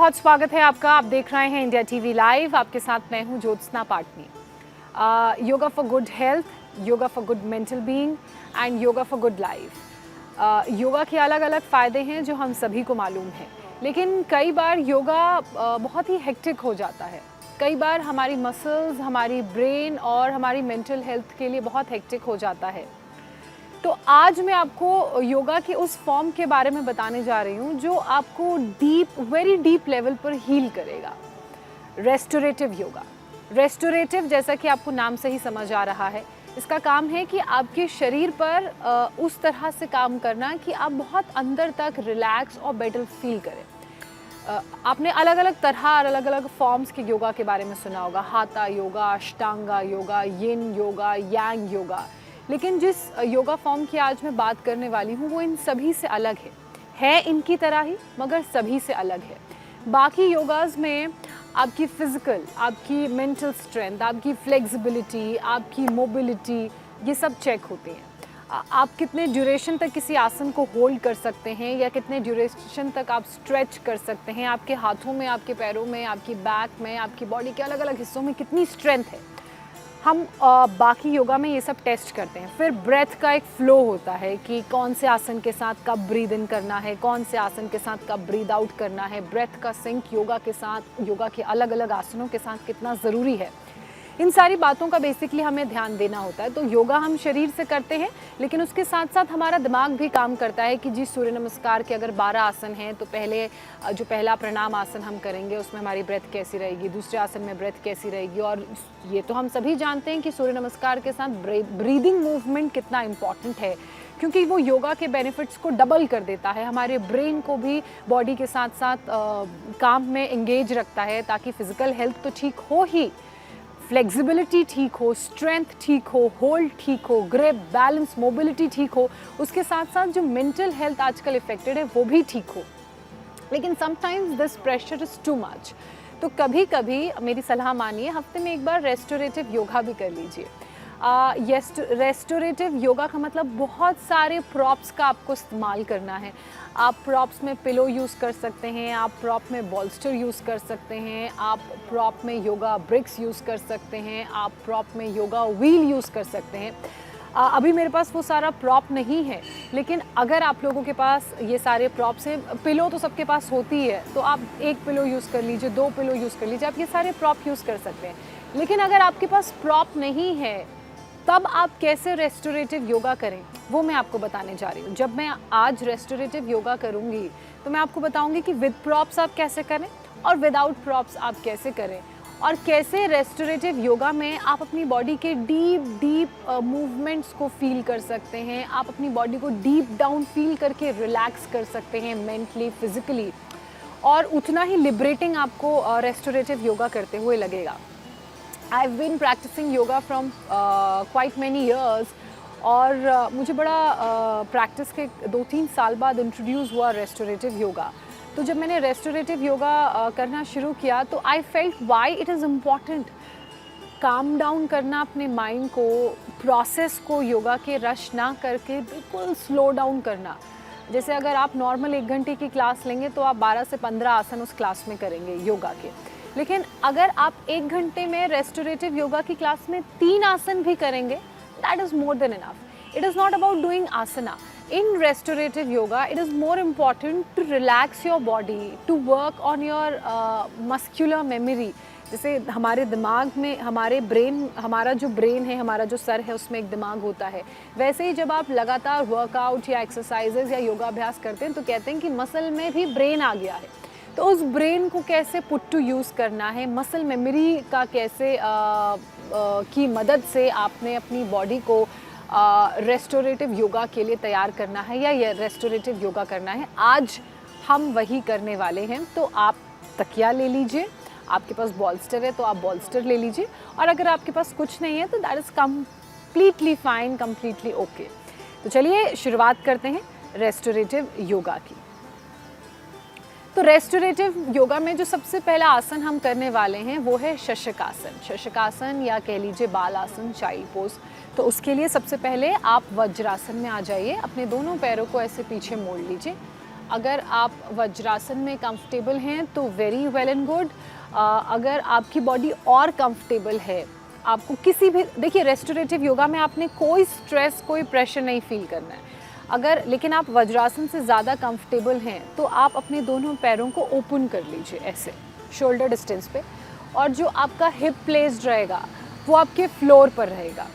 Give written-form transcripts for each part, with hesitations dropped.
बहुत स्वागत है आपका। आप देख रहे हैं इंडिया टीवी लाइव। आपके साथ मैं हूं Jyotsna Patni. Yoga for good health, yoga for good mental being and yoga for good life. Yoga के अलग अलग फ़ायदे हैं जो हम सभी को मालूम है, लेकिन कई बार योगा बहुत ही हेक्टिक हो जाता है। कई बार हमारी मसल्स, हमारी ब्रेन और हमारी मेंटल हेल्थ के लिए बहुत हेक्टिक हो जाता है। तो आज मैं आपको योगा के उस फॉर्म के बारे में बताने जा रही हूँ जो आपको वेरी डीप लेवल पर हील करेगा। रेस्टोरेटिव योगा। रेस्टोरेटिव, जैसा कि आपको नाम से ही समझ आ रहा है, इसका काम है कि आपके शरीर पर उस तरह से काम करना कि आप बहुत अंदर तक रिलैक्स और बेटर फील करें। आपने अलग अलग तरह और अलग अलग फॉर्म्स के योगा के बारे में सुना होगा। हाथा योगा, अष्टांगा योगा, यिन योगा, यांग योगा। लेकिन जिस योगा फॉर्म की आज मैं बात करने वाली हूँ वो इन सभी से अलग है इनकी तरह ही, मगर सभी से अलग है। बाकी योगाज में आपकी फिज़िकल, आपकी मेंटल स्ट्रेंथ, आपकी फ्लेक्सिबिलिटी, आपकी मोबिलिटी, ये सब चेक होते हैं। आप कितने ड्यूरेशन तक किसी आसन को होल्ड कर सकते हैं या कितने ड्यूरेशन तक आप स्ट्रेच कर सकते हैं। आपके हाथों में, आपके पैरों में, आपकी बैक में, आपकी बॉडी के अलग अलग हिस्सों में कितनी स्ट्रेंथ है, हम बाकी योगा में ये सब टेस्ट करते हैं। फिर ब्रेथ का एक फ्लो होता है कि कौन से आसन के साथ कब ब्रीद इन करना है, कौन से आसन के साथ कब ब्रीद आउट करना है। ब्रेथ का सिंक योगा के साथ, योगा के अलग अलग आसनों के साथ कितना ज़रूरी है, इन सारी बातों का बेसिकली हमें ध्यान देना होता है। तो योगा हम शरीर से करते हैं, लेकिन उसके साथ साथ हमारा दिमाग भी काम करता है कि जी सूर्य नमस्कार के अगर 12 आसन हैं तो पहला प्रणाम आसन हम करेंगे उसमें हमारी ब्रेथ कैसी रहेगी, दूसरे आसन में ब्रेथ कैसी रहेगी। और ये तो हम सभी जानते हैं कि सूर्य नमस्कार के साथ ब्रीदिंग मूवमेंट कितना इम्पॉर्टेंट है, क्योंकि वो योगा के बेनिफिट्स को डबल कर देता है। हमारे ब्रेन को भी बॉडी के साथ साथ काम में एंगेज रखता है, ताकि फिज़िकल हेल्थ तो ठीक हो ही, फ्लेक्सिबिलिटी ठीक हो, स्ट्रेंथ ठीक हो, होल्ड ठीक हो, ग्रिप, बैलेंस, मोबिलिटी ठीक हो, उसके साथ साथ जो मेंटल हेल्थ आजकल इफेक्टेड है वो भी ठीक हो। लेकिन sometimes this pressure is too much. तो कभी कभी मेरी सलाह मानिए, हफ्ते में एक बार रेस्टोरेटिव योगा भी कर लीजिए। रेस्टोरेटिव योगा का मतलब बहुत सारे प्रॉप्स का आपको इस्तेमाल करना है। आप प्रॉप्स में पिलो यूज़ कर सकते हैं, आप प्रॉप में बॉल्स्टर यूज़ कर सकते हैं, आप प्रॉप में योगा ब्रिक्स यूज़ कर सकते हैं, आप प्रॉप में योगा व्हील यूज़ कर सकते हैं। अभी मेरे पास वो सारा प्रॉप नहीं है, लेकिन अगर आप लोगों के पास ये सारे प्रॉप्स हैं, पिलो तो सबके पास होती है, तो आप एक पिलो यूज़ कर लीजिए, 2 पिलो यूज़ कर लीजिए, आप ये सारे प्रॉप यूज़ कर सकते हैं। लेकिन अगर आपके पास प्रॉप नहीं है, तब आप कैसे रेस्टोरेटिव योगा करें वो मैं आपको बताने जा रही हूँ। जब मैं आज रेस्टोरेटिव योगा करूँगी तो मैं आपको बताऊँगी कि विद प्रॉप्स आप कैसे करें और विदाउट प्रॉप्स आप कैसे करें, और कैसे रेस्टोरेटिव योगा में आप अपनी बॉडी के डीप मूवमेंट्स को फील कर सकते हैं। आप अपनी बॉडी को डीप डाउन फील करके रिलैक्स कर सकते हैं मेंटली, फिज़िकली, और उतना ही लिबरेटिंग आपको रेस्टोरेटिव योगा करते हुए लगेगा। I've been practicing yoga from quite many years, और मुझे बड़ा प्रैक्टिस के 2-3 साल बाद इंट्रोड्यूस हुआ रेस्टोरेटिव योगा। तो जब मैंने रेस्टोरेटिव योगा करना शुरू किया तो I felt why it is important calm down करना अपने माइंड को, प्रोसेस को योगा के रश ना करके बिल्कुल स्लो डाउन करना। जैसे अगर आप नॉर्मल 1 घंटे की क्लास लेंगे तो आप 12 से 15 आसन उस क्लास में करेंगे योगा के। लेकिन अगर आप 1 घंटे में रेस्टोरेटिव योगा की क्लास में 3 आसन भी करेंगे, that is more than enough. It is not about doing asana. In restorative yoga it is more important to relax your body, to work on your muscular memory. जैसे हमारे दिमाग में, हमारा जो ब्रेन है, हमारा जो सर है, उसमें एक दिमाग होता है। वैसे ही जब आप लगातार वर्कआउट या एक्सरसाइजेज या योगाभ्यास करते हैं तो कहते हैं कि मसल में भी ब्रेन आ गया है। तो उस ब्रेन को कैसे पुट टू यूज़ करना है, मसल मेमोरी का कैसे की मदद से आपने अपनी बॉडी को रेस्टोरेटिव योगा के लिए तैयार करना है या ये रेस्टोरेटिव योगा करना है, आज हम वही करने वाले हैं। तो आप तकिया ले लीजिए, आपके पास बॉल्स्टर है तो आप बॉल्स्टर ले लीजिए, और अगर आपके पास कुछ नहीं है तो that is completely fine, completely okay. तो चलिए शुरुआत करते हैं रेस्टोरेटिव योगा की। तो रेस्टोरेटिव योगा में जो सबसे पहला आसन हम करने वाले हैं वो है शशकासन। शशकासन या कह लीजिए बाल आसन, चाइल्ड पोज। तो उसके लिए सबसे पहले आप वज्रासन में आ जाइए। अपने दोनों पैरों को ऐसे पीछे मोड़ लीजिए। अगर आप वज्रासन में कंफर्टेबल हैं तो वेरी वेल एंड गुड। अगर आपकी बॉडी और कंफर्टेबल है, आपको किसी भी, देखिए रेस्टोरेटिव योगा में आपने कोई स्ट्रेस, कोई प्रेशर नहीं फील करना है। अगर लेकिन आप वज्रासन से ज़्यादा कंफर्टेबल हैं तो आप अपने दोनों पैरों को ओपन कर लीजिए ऐसे शोल्डर डिस्टेंस पे, और जो आपका हिप प्लेस्ड रहेगा वो आपके फ्लोर पर रहेगा।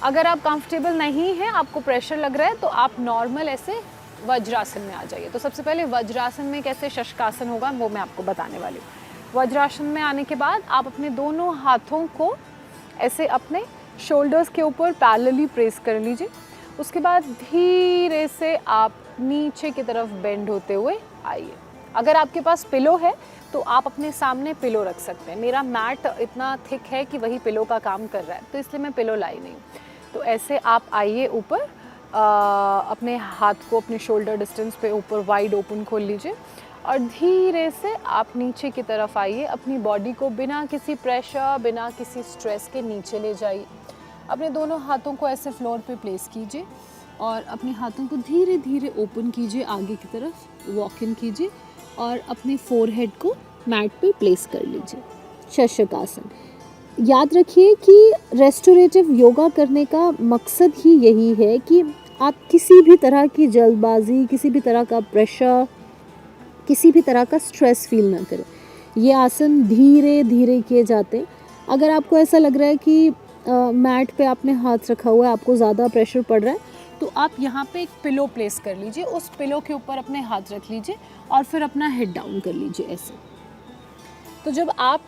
अगर आप कंफर्टेबल नहीं हैं, आपको प्रेशर लग रहा है, तो आप नॉर्मल ऐसे वज्रासन में आ जाइए। तो सबसे पहले वज्रासन में कैसे शशकासन होगा वो मैं आपको बताने वाली हूँ। वज्रासन में आने के बाद आप अपने दोनों हाथों को ऐसे अपने शोल्डर्स के ऊपर पैरेलली प्रेस कर लीजिए। उसके बाद धीरे से आप नीचे की तरफ बेंड होते हुए आइए। अगर आपके पास पिलो है तो आप अपने सामने पिलो रख सकते हैं। मेरा मैट इतना थिक है कि वही पिलो का काम कर रहा है, तो इसलिए मैं पिलो लाई नहीं। तो ऐसे आप आइए ऊपर, अपने हाथ को अपने शोल्डर डिस्टेंस पे ऊपर वाइड ओपन खोल लीजिए और धीरे से आप नीचे की तरफ आइए। अपनी बॉडी को बिना किसी प्रेशर, बिना किसी स्ट्रेस के नीचे ले जाइए। अपने दोनों हाथों को ऐसे फ्लोर पे प्लेस कीजिए और अपने हाथों को धीरे धीरे ओपन कीजिए, आगे की तरफ वॉक इन कीजिए और अपने फोरहेड को मैट पे प्लेस कर लीजिए, शशकासन। याद रखिए कि रेस्टोरेटिव योगा करने का मकसद ही यही है कि आप किसी भी तरह की जल्दबाजी, किसी भी तरह का प्रेशर, किसी भी तरह का स्ट्रेस फील ना करें। ये आसन धीरे धीरे किए जाते हैं। अगर आपको ऐसा लग रहा है कि मैट पे आपने हाथ रखा हुआ है, आपको ज़्यादा प्रेशर पड़ रहा है, तो आप यहाँ पे एक पिलो प्लेस कर लीजिए, उस पिलो के ऊपर अपने हाथ रख लीजिए और फिर अपना हेड डाउन कर लीजिए ऐसे। तो जब आप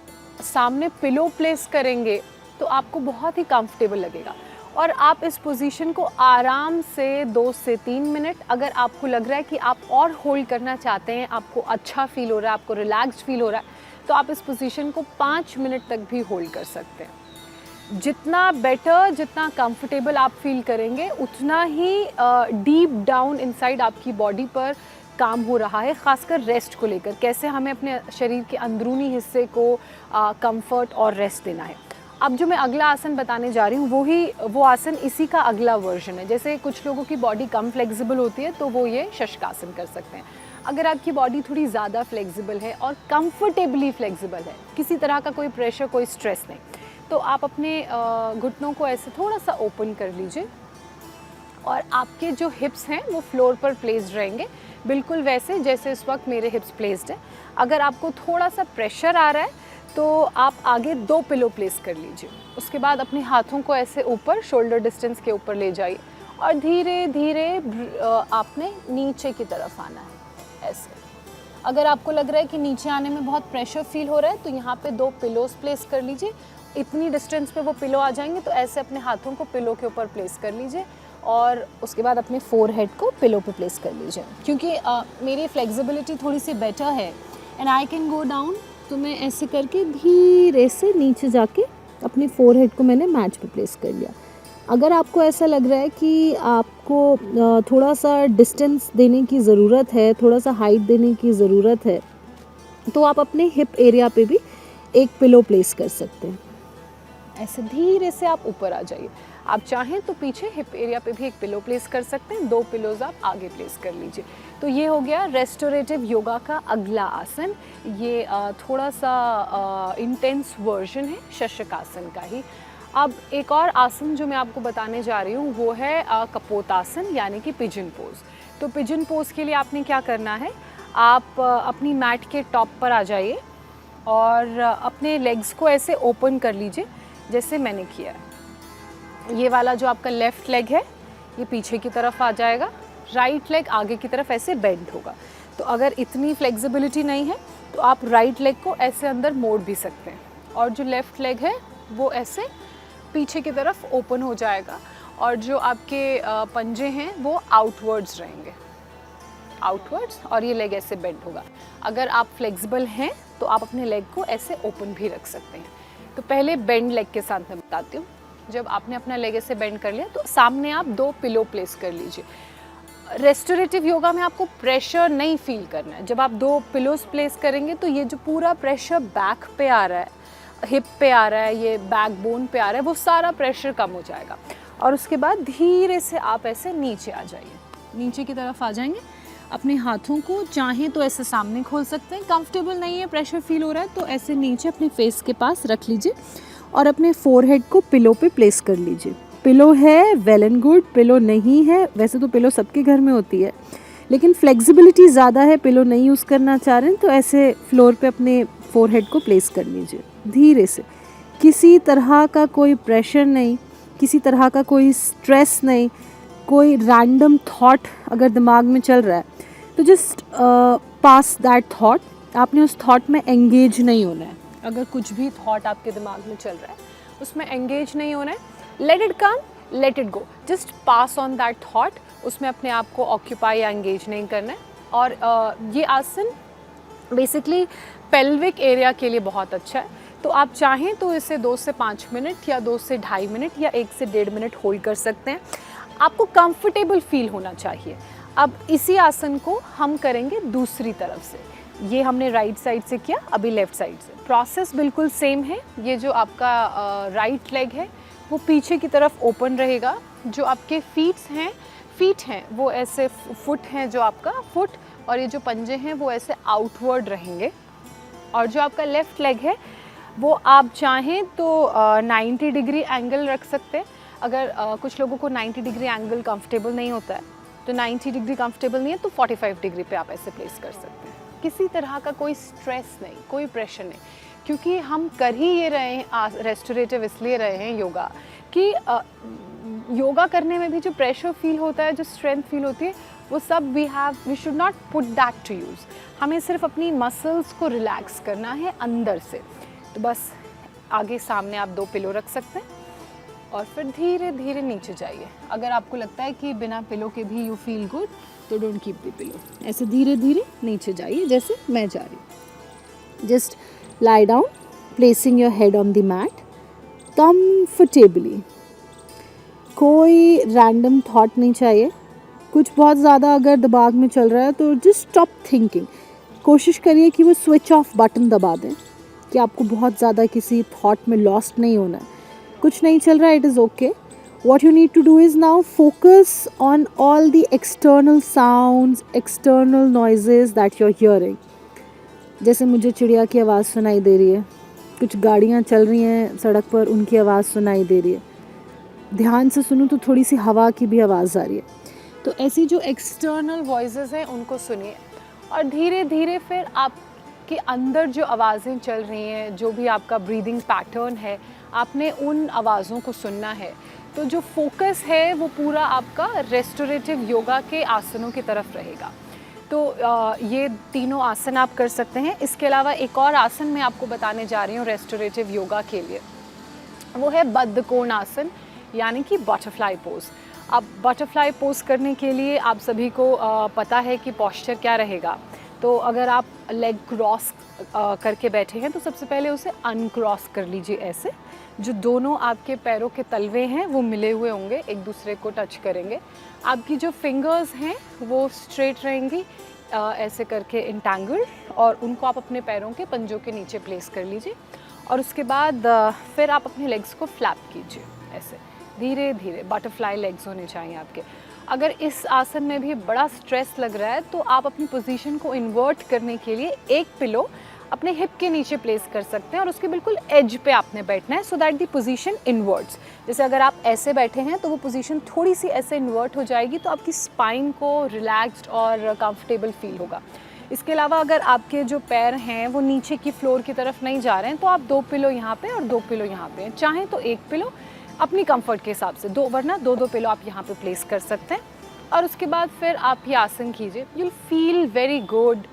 सामने पिलो प्लेस करेंगे तो आपको बहुत ही कंफर्टेबल लगेगा और आप इस पोजीशन को आराम से 2 से 3 मिनट, अगर आपको लग रहा है कि आप और होल्ड करना चाहते हैं, आपको अच्छा फील हो रहा है, आपको रिलैक्स्ड फील हो रहा है, तो आप इस पोजीशन को 5 मिनट तक भी होल्ड कर सकते हैं। जितना बेटर, जितना कंफर्टेबल आप फील करेंगे, उतना ही डीप डाउन इनसाइड आपकी बॉडी पर काम हो रहा है, खासकर रेस्ट को लेकर। कैसे हमें अपने शरीर के अंदरूनी हिस्से को कंफर्ट और रेस्ट देना है। अब जो मैं अगला आसन बताने जा रही हूँ वो आसन इसी का अगला वर्जन है। जैसे कुछ लोगों की बॉडी कम फ्लेक्सिबल होती है तो वो ये शशकासन कर सकते हैं। अगर आपकी बॉडी थोड़ी ज़्यादा फ्लेक्सिबल है और कंफर्टेबली फ्लेक्सिबल है, किसी तरह का कोई प्रेशर, कोई स्ट्रेस नहीं, तो आप अपने घुटनों को ऐसे थोड़ा सा ओपन कर लीजिए और आपके जो हिप्स हैं वो फ्लोर पर प्लेस्ड रहेंगे, बिल्कुल वैसे जैसे इस वक्त मेरे हिप्स प्लेस्ड हैं। अगर आपको थोड़ा सा प्रेशर आ रहा है तो आप आगे 2 पिलो प्लेस कर लीजिए। उसके बाद अपने हाथों को ऐसे ऊपर शोल्डर डिस्टेंस के ऊपर ले जाइए और धीरे धीरे आपने नीचे की तरफ आना है ऐसे। अगर आपको लग रहा है कि नीचे आने में बहुत प्रेशर फील हो रहा है तो यहाँ पे 2 पिलोस प्लेस कर लीजिए। इतनी डिस्टेंस पे वो पिलो आ जाएंगे तो ऐसे अपने हाथों को पिलो के ऊपर प्लेस कर लीजिए और उसके बाद अपने फोरहेड को पिलो पे प्लेस कर लीजिए। क्योंकि मेरी फ्लेक्सिबिलिटी थोड़ी सी बेटर है and I can go down, तो मैं ऐसे करके धीरे से नीचे जाके अपने फोरहेड को मैंने मैट पे प्लेस कर लिया। अगर आपको ऐसा लग रहा है कि आपको थोड़ा सा डिस्टेंस देने की ज़रूरत है, थोड़ा सा हाइट देने की ज़रूरत है, तो आप अपने हिप एरिया पे भी एक पिलो प्लेस कर सकते हैं। ऐसे धीरे से आप ऊपर आ जाइए। आप चाहें तो पीछे हिप एरिया पे भी एक पिलो प्लेस कर सकते हैं, 2 पिलोज आप आगे प्लेस कर लीजिए। तो ये हो गया रेस्टोरेटिव योगा का अगला आसन। ये थोड़ा सा इंटेंस वर्जन है शशकासन का ही। अब एक और आसन जो मैं आपको बताने जा रही हूँ वो है कपोतासन, यानी कि पिजन पोज। तो पिजन पोज के लिए आपने क्या करना है, आप अपनी मैट के टॉप पर आ जाइए और अपने लेग्स को ऐसे ओपन कर लीजिए जैसे मैंने किया है। ये वाला जो आपका लेफ़्ट लेग है ये पीछे की तरफ आ जाएगा, राइट लेग आगे की तरफ ऐसे बेंड होगा। तो अगर इतनी फ्लेक्सिबिलिटी नहीं है तो आप राइट लेग को ऐसे अंदर मोड़ भी सकते हैं और जो लेफ़्ट लेग है वो ऐसे पीछे की तरफ ओपन हो जाएगा और जो आपके पंजे हैं वो आउटवर्ड्स रहेंगे, आउटवर्ड्स, और ये लेग ऐसे बेंड होगा। अगर आप फ्लेक्सिबल हैं तो आप अपने लेग को ऐसे ओपन भी रख सकते हैं। तो पहले बेंड लेग के साथ मैं बताती हूँ। जब आपने अपना लेग ऐसे बेंड कर लिया तो सामने आप 2 पिलो प्लेस कर लीजिए। रेस्टोरेटिव योगा में आपको प्रेशर नहीं फील करना है। जब आप 2 पिलोस प्लेस करेंगे तो ये जो पूरा प्रेशर बैक पे आ रहा है, हिप पे आ रहा है, ये बैक बोन पे आ रहा है, वो सारा प्रेशर कम हो जाएगा। और उसके बाद धीरे से आप ऐसे नीचे आ जाइए, नीचे की तरफ आ जाएंगे अपने हाथों को चाहें तो ऐसे सामने खोल सकते हैं, कंफर्टेबल नहीं है, प्रेशर फील हो रहा है तो ऐसे नीचे अपने फेस के पास रख लीजिए और अपने फोरहेड को पिलो पे प्लेस कर लीजिए। पिलो है वेल एंड गुड, पिलो नहीं है, वैसे तो पिलो सबके घर में होती है लेकिन फ्लेक्सिबिलिटी ज़्यादा है, पिलो नहीं यूज़ करना चाह रहे हैं तो ऐसे फ्लोर पे अपने फोरहेड को प्लेस कर लीजिए धीरे से। किसी तरह का कोई प्रेशर नहीं, किसी तरह का कोई स्ट्रेस नहीं, कोई रैंडम थॉट अगर दिमाग में चल रहा है तो जस्ट पास दैट थॉट। आपने उस थॉट में एंगेज नहीं होना है। अगर कुछ भी थॉट आपके दिमाग में चल रहा है उसमें एंगेज नहीं होना है, let it come, let it go, just pass on that thought, उसमें अपने आप को ऑक्यूपाई या एंगेज नहीं करना है। और ये आसन बेसिकली पेल्विक एरिया के लिए बहुत अच्छा है, तो आप चाहें तो इसे 2 से 5 मिनट या 2 से ढाई मिनट या 1 से 1.5 मिनट होल्ड कर सकते हैं। आपको कंफर्टेबल फील होना चाहिए। अब इसी आसन को हम करेंगे दूसरी तरफ से। ये हमने राइट साइड से किया, अभी लेफ़्ट साइड से। प्रोसेस बिल्कुल सेम है। ये जो आपका राइट लेग है वो पीछे की तरफ ओपन रहेगा, जो आपके फीट हैं वो ऐसे, फुट हैं जो आपका फुट, और ये जो पंजे हैं वो ऐसे आउटवर्ड रहेंगे। और जो आपका लेफ़्ट लेग है वो आप चाहें तो 90 डिग्री एंगल रख सकते हैं। अगर कुछ लोगों को 90 डिग्री एंगल कंफर्टेबल नहीं होता है तो 90 डिग्री कंफर्टेबल नहीं है तो 45 डिग्री पे आप ऐसे प्लेस कर सकते हैं। किसी तरह का कोई स्ट्रेस नहीं, कोई प्रेशर नहीं, क्योंकि हम कर ही ये रहे हैं, रेस्टोरेटिव इसलिए रहे हैं योगा कि योगा करने में भी जो प्रेशर फील होता है, जो स्ट्रेंथ फील होती है, वो सब we should not put that to use. हमें सिर्फ अपनी मसल्स को रिलैक्स करना है अंदर से। तो बस आगे सामने आप 2 पिलो रख सकते हैं और फिर धीरे धीरे नीचे जाइए। अगर आपको लगता है कि बिना पिलो के भी यू फील गुड तो डोंट कीप द पिलो, ऐसे धीरे धीरे नीचे जाइए जैसे मैं जा रही हूँ। Just lie down, placing your head on the mat comfortably. कोई रैंडम थॉट नहीं चाहिए। कुछ बहुत ज़्यादा अगर दिमाग में चल रहा है तो जस्ट स्टॉप थिंकिंग। कोशिश करिए कि वो स्विच ऑफ बटन दबा दें, कि आपको बहुत ज़्यादा किसी थॉट में लॉस्ट नहीं होना है। कुछ नहीं चल रहा है, it is okay. What you need to do is now focus on all the external sounds, external noises that you're hearing. जैसे मुझे चिड़िया की आवाज़ सुनाई दे रही है, कुछ गाड़ियाँ चल रही हैं सड़क पर, उनकी आवाज़ सुनाई दे रही है। ध्यान से सुनो तो थोड़ी सी हवा की भी आवाज़ आ रही है। तो ऐसी जो एक्सटर्नल वॉइसेस हैं उनको सुनिए और धीरे धीरे फिर आपके अंदर जो आवाज़ें चल रही हैं, जो भी आपका ब्रीदिंग पैटर्न है, आपने उन आवाज़ों को सुनना है। तो जो फोकस है वो पूरा आपका रेस्टोरेटिव योगा के आसनों की तरफ रहेगा। तो ये तीनों आसन आप कर सकते हैं। इसके अलावा एक और आसन मैं आपको बताने जा रही हूँ रेस्टोरेटिव योगा के लिए, वो है बद्धकोण आसन, यानी कि बटरफ्लाई पोज। अब बटरफ्लाई पोज करने के लिए आप सभी को पता है कि पोस्चर क्या रहेगा। तो अगर आप लेग क्रॉस करके बैठे हैं तो सबसे पहले उसे अनक्रॉस कर लीजिए। ऐसे जो दोनों आपके पैरों के तलवे हैं वो मिले हुए होंगे, एक दूसरे को टच करेंगे। आपकी जो फिंगर्स हैं वो स्ट्रेट रहेंगी, ऐसे करके इंटैंगल, और उनको आप अपने पैरों के पंजों के नीचे प्लेस कर लीजिए। और उसके बाद फिर आप अपने लेग्स को फ्लैप कीजिए, ऐसे धीरे धीरे बटरफ्लाई लेग्स होने चाहिए आपके। अगर इस आसन में भी बड़ा स्ट्रेस लग रहा है तो आप अपनी पोजीशन को इन्वर्ट करने के लिए एक पिलो अपने हिप के नीचे प्लेस कर सकते हैं और उसके बिल्कुल एज पे आपने बैठना है, सो दैट द पोजीशन इन्वर्ट्स। जैसे अगर आप ऐसे बैठे हैं तो वो पोजीशन थोड़ी सी ऐसे इन्वर्ट हो जाएगी, तो आपकी स्पाइन को रिलैक्स्ड और कंफर्टेबल फील होगा। इसके अलावा अगर आपके जो पैर हैं वो नीचे की फ्लोर की तरफ नहीं जा रहे हैं तो आप 2 पिलो यहाँ पे और 2 पिलो यहाँ पे, चाहें तो 1 पिलो अपनी कंफर्ट के हिसाब से, वरना 2 पिलो आप यहाँ पे प्लेस कर सकते हैं। और उसके बाद फिर आप ये आसन कीजिए, you'll feel very good,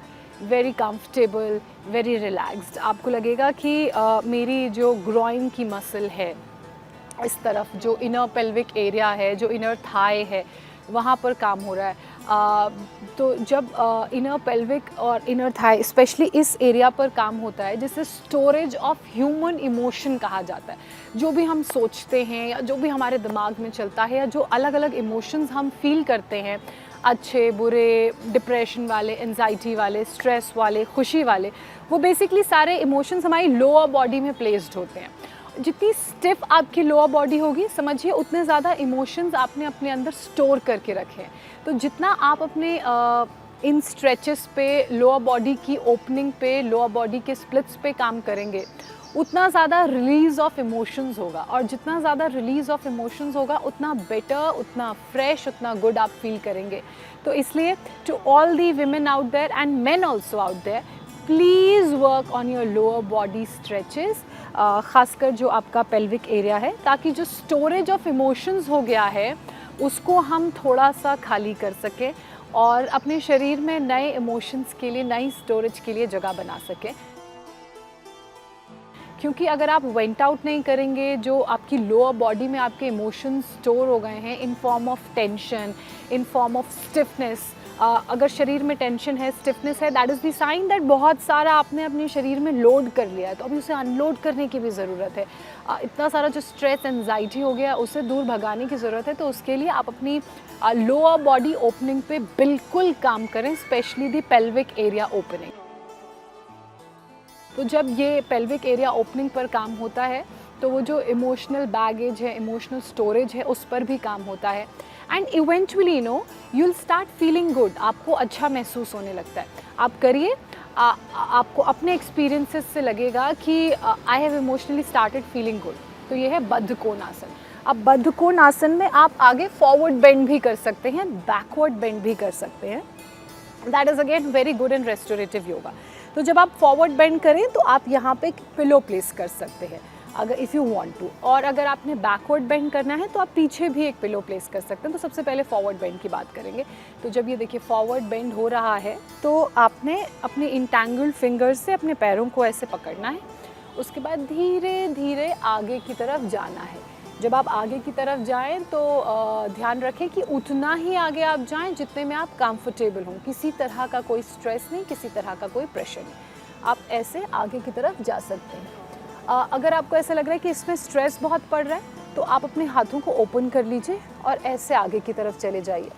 very comfortable, very relaxed. आपको लगेगा कि मेरी जो ग्रॉइन की मसल है इस तरफ, जो इनर पेल्विक एरिया है, जो इनर थाई है, वहाँ पर काम हो रहा है। तो जब इनर पेल्विक और इनर थाई स्पेशली इस एरिया पर काम होता है, जिसे स्टोरेज ऑफ ह्यूमन इमोशन कहा जाता है। जो भी हम सोचते हैं या जो भी हमारे दिमाग में चलता है या जो अलग अलग इमोशंस हम फील करते हैं, अच्छे बुरे, डिप्रेशन वाले, एंजाइटी वाले, स्ट्रेस वाले, खुशी वाले, वो बेसिकली सारे इमोशंस हमारी लोअर बॉडी में प्लेस्ड होते हैं। जितनी स्टिफ आपकी लोअर बॉडी होगी, समझिए उतने ज़्यादा इमोशंस आपने अपने अंदर स्टोर करके रखे हैं। तो जितना आप अपने इन स्ट्रेचेस पे, लोअर बॉडी की ओपनिंग पे, लोअर बॉडी के स्प्लिट्स पे काम करेंगे, उतना ज़्यादा रिलीज़ ऑफ इमोशंस होगा, और जितना ज़्यादा रिलीज़ ऑफ इमोशंस होगा उतना बेटर, उतना फ्रेश, उतना गुड आप फील करेंगे। तो इसलिए to all the women out there and men also out there, please work on your lower body stretches, ख़ासकर जो आपका पेल्विक एरिया है, ताकि जो स्टोरेज ऑफ इमोशंस हो गया है उसको हम थोड़ा सा खाली कर सकें और अपने शरीर में नए इमोशंस के लिए, नई स्टोरेज के लिए जगह बना सकें। क्योंकि अगर आप वेंट आउट नहीं करेंगे, जो आपकी लोअर बॉडी में आपके इमोशंस स्टोर हो गए हैं in form of tension, in form of stiffness, अगर शरीर में टेंशन है, स्टिफनेस है, that is the sign that बहुत सारा आपने अपने शरीर में लोड कर लिया है, तो अभी उसे अनलोड करने की भी ज़रूरत है। इतना सारा जो स्ट्रेस, एंजाइटी हो गया, उसे दूर भगाने की ज़रूरत है। तो उसके लिए आप अपनी लोअर बॉडी ओपनिंग पे बिल्कुल काम करें, specially the pelvic area opening. तो जब ये पेल्विक एरिया ओपनिंग पर काम होता है तो वो जो इमोशनल बैगेज है, इमोशनल स्टोरेज है, उस पर भी काम होता है। And eventually no you will start feeling good, आपको अच्छा महसूस होने लगता है। आप करिए, आपको अपने एक्सपीरियंसेस से लगेगा कि I have emotionally started feeling good. तो ये है बद्ध कोण आसन। अब बद्ध कोण आसन में आप आगे फॉरवर्ड बेंड भी कर सकते हैं, बैकवर्ड बेंड भी कर सकते हैं। That is again very good and restorative yoga. तो जब आप फॉरवर्ड बेंड करें तो आप यहाँ पे एक पिलो प्लेस कर सकते हैं, अगर इफ़ यू वांट टू। और अगर आपने बैकवर्ड बेंड करना है तो आप पीछे भी एक पिलो प्लेस कर सकते हैं। तो सबसे पहले फॉरवर्ड बेंड की बात करेंगे। तो जब ये देखिए फॉरवर्ड बेंड हो रहा है तो आपने अपने इंटैंगल्ड फिंगर्स से अपने पैरों को ऐसे पकड़ना है। उसके बाद धीरे धीरे आगे की तरफ जाना है। जब आप आगे की तरफ जाएं तो ध्यान रखें कि उतना ही आगे आप जाएं जितने में आप कंफर्टेबल हों। किसी तरह का कोई स्ट्रेस नहीं, किसी तरह का कोई प्रेशर नहीं। आप ऐसे आगे की तरफ जा सकते हैं। अगर आपको ऐसा लग रहा है कि इसमें स्ट्रेस बहुत पड़ रहा है तो आप अपने हाथों को ओपन कर लीजिए और ऐसे आगे की तरफ चले जाइए।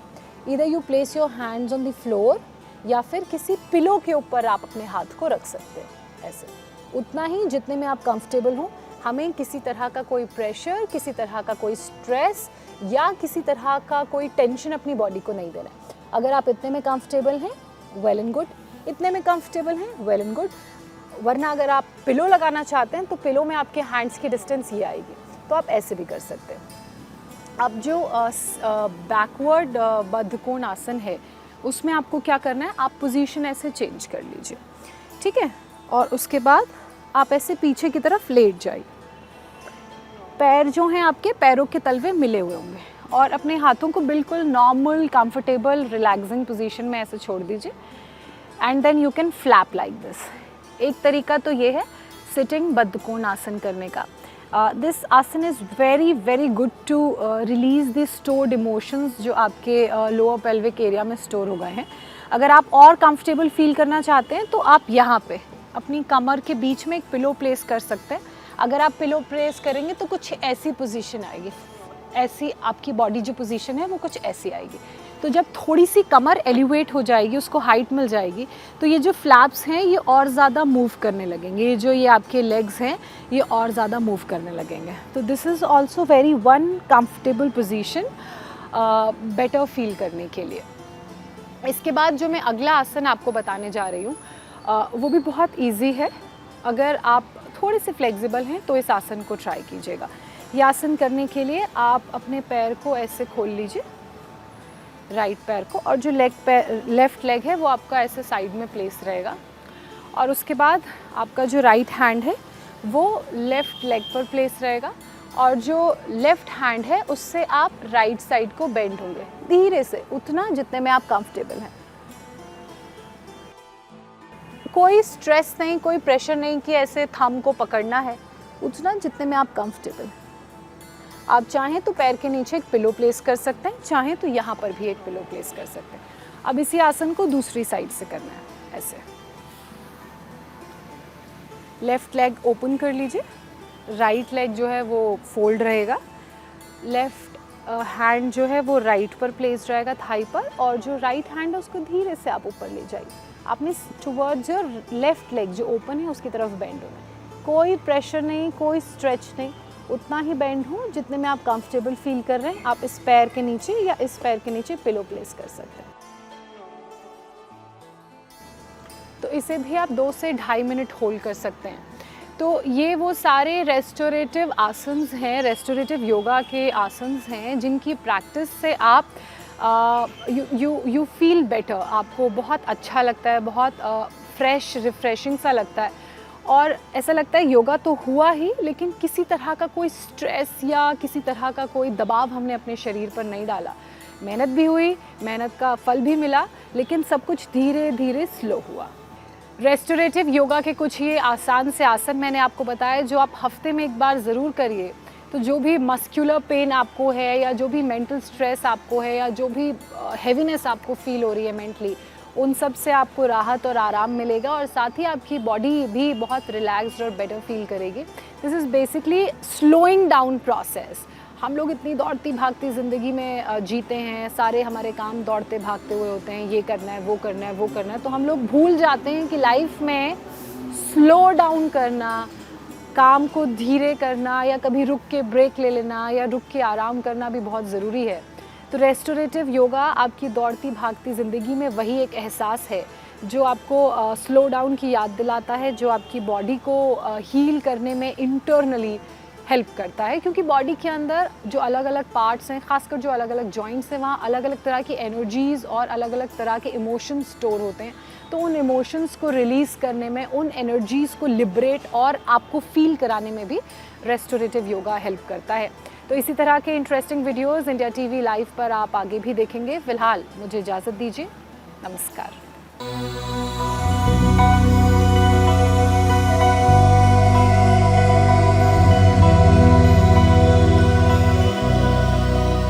Either you place your hands on the floor या फिर किसी पिलो के ऊपर आप अपने हाथ को रख सकते हैं। ऐसे उतना ही जितने में आप कंफर्टेबल हों। हमें किसी तरह का कोई प्रेशर, किसी तरह का कोई स्ट्रेस या किसी तरह का कोई टेंशन अपनी बॉडी को नहीं देना है। अगर आप इतने में कंफर्टेबल हैं, वेल एंड गुड। इतने में कंफर्टेबल हैं, वेल एंड गुड। वरना अगर आप पिलो लगाना चाहते हैं तो पिलो में आपके हैंड्स की डिस्टेंस ये आएगी, तो आप ऐसे भी कर सकते हैं। अब जो बैकवर्ड बद्ध कोण आसन है उसमें आपको क्या करना है, आप पोजीशन ऐसे चेंज कर लीजिए, ठीक है। और उसके बाद आप ऐसे पीछे की तरफ लेट जाइए। पैर जो हैं आपके पैरों के तलवे मिले हुए होंगे और अपने हाथों को बिल्कुल नॉर्मल, कंफर्टेबल, रिलैक्सिंग पोजीशन में ऐसे छोड़ दीजिए। And then you can flap like this. एक तरीका तो ये है सिटिंग बद्ध कोण आसन करने का। This asana is very very good to release the stored emotions जो आपके लोअर पेल्विक एरिया में स्टोर हो गए हैं। अगर आप और कंफर्टेबल फील करना चाहते हैं तो आप यहाँ पे अपनी कमर के बीच में एक पिलो प्लेस कर सकते हैं। अगर आप पिलो प्लेस करेंगे तो कुछ ऐसी पोजीशन आएगी, ऐसी आपकी बॉडी जो पोजीशन है वो कुछ ऐसी आएगी। तो जब थोड़ी सी कमर एलिवेट हो जाएगी, उसको हाइट मिल जाएगी, तो ये जो फ्लैप्स हैं ये और ज़्यादा मूव करने लगेंगे। ये जो ये आपके लेग्स हैं ये और ज़्यादा मूव करने लगेंगे। तो this is also very one comfortable position better feel करने के लिए। इसके बाद जो मैं अगला आसन आपको बताने जा रही हूँ वो भी बहुत इजी है। अगर आप थोड़े से फ्लेक्सिबल हैं तो इस आसन को ट्राई कीजिएगा। ये आसन करने के लिए आप अपने पैर को ऐसे खोल लीजिए, राइट पैर को, और जो लेफ़्ट लेग है वो आपका ऐसे साइड में प्लेस रहेगा। और उसके बाद आपका जो राइट हैंड है वो लेफ़्ट लेग पर प्लेस रहेगा और जो लेफ़्ट हैंड है उससे आप राइट साइड को बेंड होंगे धीरे से, उतना जितने में आप कंफर्टेबल हैं। कोई स्ट्रेस नहीं, कोई प्रेशर नहीं कि ऐसे थंब को पकड़ना है, उतना जितने में आप कंफर्टेबल हैं। आप चाहें तो पैर के नीचे एक पिलो प्लेस कर सकते हैं, चाहें तो यहाँ पर भी एक पिलो प्लेस कर सकते हैं। अब इसी आसन को दूसरी साइड से करना है। ऐसे लेफ़्ट लेग ओपन कर लीजिए, राइट लेग जो है वो फोल्ड रहेगा, लेफ़्ट हैंड जो है वो राइट पर प्लेस रहेगा थाई पर, और जो राइट हैंड है उसको धीरे से आप ऊपर ले जाइए। आपने टुवर्ड्स योर लेफ़्ट लेग जो ओपन है उसकी तरफ बेंड होना है। कोई प्रेशर नहीं, कोई स्ट्रेच नहीं, उतना ही बेंड हो जितने में आप कंफर्टेबल फील कर रहे हैं। आप इस पैर के नीचे या इस पैर के नीचे पिलो प्लेस कर सकते हैं। तो इसे भी आप 2 से ढाई मिनट होल्ड कर सकते हैं। तो ये वो सारे रेस्टोरेटिव आसन्स हैं, रेस्टोरेटिव योगा के आसन्स हैं जिनकी प्रैक्टिस से आप यू फील बेटर, आपको बहुत अच्छा लगता है, बहुत फ्रेश रिफ़्रेशिंग सा लगता है और ऐसा लगता है योगा तो हुआ ही, लेकिन किसी तरह का कोई स्ट्रेस या किसी तरह का कोई दबाव हमने अपने शरीर पर नहीं डाला। मेहनत भी हुई, मेहनत का फल भी मिला, लेकिन सब कुछ धीरे धीरे स्लो हुआ। रेस्टोरेटिव योगा के कुछ ये आसान से आसन मैंने आपको बताए जो आप हफ्ते में एक बार ज़रूर करिए। तो जो भी मस्कुलर पेन आपको है या जो भी मेंटल स्ट्रेस आपको है या जो भी हैवीनेस आपको फील हो रही है मेंटली, उन सब से आपको राहत और आराम मिलेगा और साथ ही आपकी बॉडी भी बहुत रिलैक्स्ड और बेटर फील करेगी। This is basically slowing down process. हम लोग इतनी दौड़ती भागती ज़िंदगी में जीते हैं, सारे हमारे काम दौड़ते भागते हुए होते हैं, ये करना है, वो करना है, वो करना है, तो हम लोग भूल जाते हैं कि लाइफ में स्लो डाउन करना, काम को धीरे करना या कभी रुक के ब्रेक ले लेना या रुक के आराम करना भी बहुत ज़रूरी है। तो रेस्टोरेटिव योगा आपकी दौड़ती भागती ज़िंदगी में वही एक एहसास है जो आपको स्लो डाउन की याद दिलाता है, जो आपकी बॉडी को हील करने में इंटरनली हेल्प करता है, क्योंकि बॉडी के अंदर जो अलग अलग पार्ट्स हैं, खासकर जो अलग अलग जॉइंट्स हैं, वहाँ अलग अलग तरह की एनर्जीज़ और अलग अलग तरह के इमोशंस स्टोर होते हैं। तो उन इमोशंस को रिलीज़ करने में, उन एनर्जीज़ को लिबरेट और आपको फील कराने में भी रेस्टोरेटिव योगा हेल्प करता है। तो इसी तरह के interesting videos India TV live पर आप आगे भी देखेंगे। फ़िलहाल मुझे इजाज़त दीजिए। नमस्कार।